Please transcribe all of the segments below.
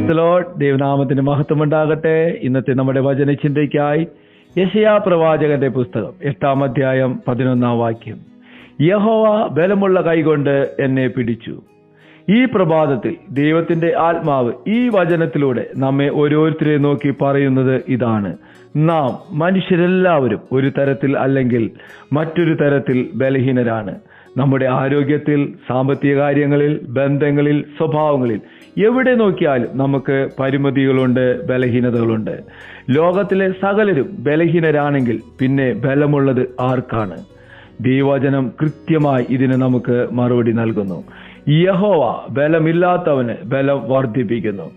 Praise the Lord. ദൈവനാമത്തിന് മഹത്വം ഉണ്ടാകട്ടെ. ഇന്നത്തെ നമ്മുടെ വചന ചിന്തയ്ക്കായി യെശയ്യാ പ്രവാചകന്റെ പുസ്തകം 8-ാം അധ്യായം 11-ാം വാക്യം. യഹോവ ബലമുള്ള കൈകൊണ്ട് എന്നെ പിടിച്ചു. ഈ പ്രഭാതത്തിൽ ദൈവത്തിന്റെ ആത്മാവ് ഈ വചനത്തിലൂടെ നമ്മെ ഓരോരുത്തരെ നോക്കി പറയുന്നത് ഇതാണ്: നാം മനുഷ്യരെല്ലാവരും ഒരു തരത്തിൽ അല്ലെങ്കിൽ മറ്റൊരു തരത്തിൽ ബലഹീനരാണ്. നമ്മുടെ ആരോഗ്യത്തിൽ, സാമ്പത്തിക കാര്യങ്ങളിൽ, ബന്ധങ്ങളിൽ, സ്വഭാവങ്ങളിൽ എവിടെ നോക്കിയാലും നമുക്ക് പരിമിതികളുണ്ട്, ബലഹീനതകളുണ്ട്. ലോകത്തിലെ സകലരും ബലഹീനരാണെങ്കിൽ പിന്നെ ബലമുള്ളത് ആർക്കാണ്? ദൈവവചനം കൃത്യമായി ഇതിന് നമുക്ക് മറുപടി നൽകുന്നു. യഹോവ ബലമില്ലാത്തവന് ബലം വർദ്ധിപ്പിക്കുന്നു.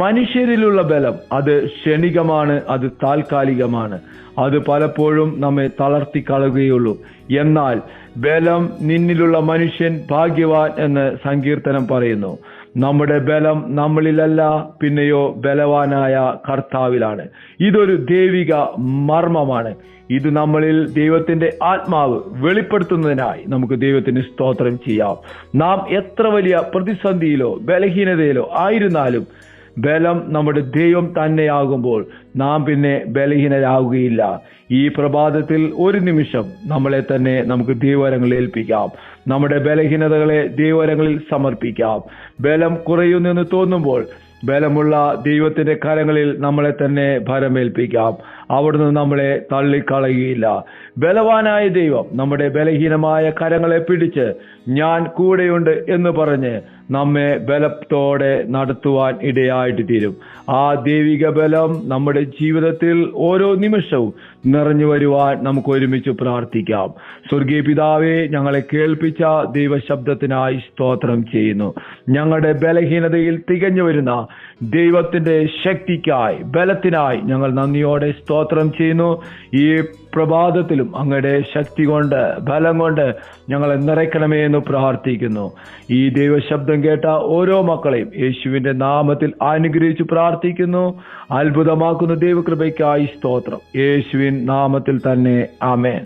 മനുഷ്യരിലുള്ള ബലം അത് ക്ഷണികമാണ്, അത് താൽക്കാലികമാണ്, അത് പലപ്പോഴും നമ്മെ തളർത്തിക്കളയുകയുള്ളൂ. എന്നാൽ ബലം നിന്നിലുള്ള മനുഷ്യൻ ഭാഗ്യവാൻ എന്ന് സങ്കീർത്തനം പറയുന്നു. നമ്മുടെ ബലം നമ്മളിലല്ല, പിന്നെയോ ബലവാനായ കർത്താവിലാണ്. ഇതൊരു ദൈവിക മർമ്മമാണ്. ഇത് നമ്മളിൽ ദൈവത്തിന്റെ ആത്മാവ് വെളിപ്പെടുത്തുന്നതിനായി നമുക്ക് ദൈവത്തിന് സ്തോത്രം ചെയ്യാം. നാം എത്ര വലിയ പ്രതിസന്ധിയിലോ ബലഹീനതയിലോ ആയിരുന്നാലും ബലം നമ്മുടെ ദൈവം തന്നെയാകുമ്പോൾ നാം പിന്നെ ബലഹീനരാകുകയില്ല. ഈ പ്രഭാതത്തിൽ ഒരു നിമിഷം നമ്മളെ തന്നെ നമുക്ക് ദൈവകരങ്ങളിൽ ഏൽപ്പിക്കാം. നമ്മുടെ ബലഹീനതകളെ ദൈവകരങ്ങളിൽ സമർപ്പിക്കാം. ബലം കുറയുന്നെന്ന് തോന്നുമ്പോൾ ബലമുള്ള ദൈവത്തിന്റെ കരങ്ങളിൽ നമ്മളെ തന്നെ ഭരമേൽപ്പിക്കാം. അവിടുന്ന് നമ്മളെ തള്ളിക്കളയുകയില്ല. ബലവാനായ ദൈവം നമ്മുടെ ബലഹീനമായ കരങ്ങളെ പിടിച്ച് ഞാൻ കൂടെയുണ്ട് എന്ന് പറഞ്ഞ് നമ്മെ ബലത്തോടെ നടത്തുവാൻ ഇടയായിട്ട് തീരും. ആ ദൈവിക ബലം നമ്മുടെ ജീവിതത്തിൽ ഓരോ നിമിഷവും നിറഞ്ഞു വരുവാൻ നമുക്ക് ഒരുമിച്ച് പ്രാർത്ഥിക്കാം. സ്വർഗീയ പിതാവേ, ഞങ്ങളെ കേൾപ്പിച്ച ദൈവശബ്ദത്തിനായി സ്തോത്രം ചെയ്യുന്നു. ഞങ്ങളുടെ ബലഹീനതയിൽ തികഞ്ഞു വരുന്ന ദൈവത്തിന്റെ ശക്തിക്കായി, ബലത്തിനായി ഞങ്ങൾ നന്ദിയോടെ സ്തോത്രം ചെയ്യുന്നു. ഈ പ്രഭാതത്തിലും അങ്ങയുടെ ശക്തി കൊണ്ട്, ബലം കൊണ്ട് ഞങ്ങളെ നിറയ്ക്കണമേ എന്ന് പ്രാർത്ഥിക്കുന്നു. ഈ ദൈവശബ്ദം കേട്ട ഓരോ മക്കളെയും യേശുവിന്റെ നാമത്തിൽ അനുഗ്രഹിച്ച് പ്രാർത്ഥിക്കുന്നു. അത്ഭുതമാക്കുന്ന ദൈവകൃപയ്ക്കായി സ്തോത്രം. യേശുവിൻ നാമത്തിൽ തന്നെ ആമേൻ.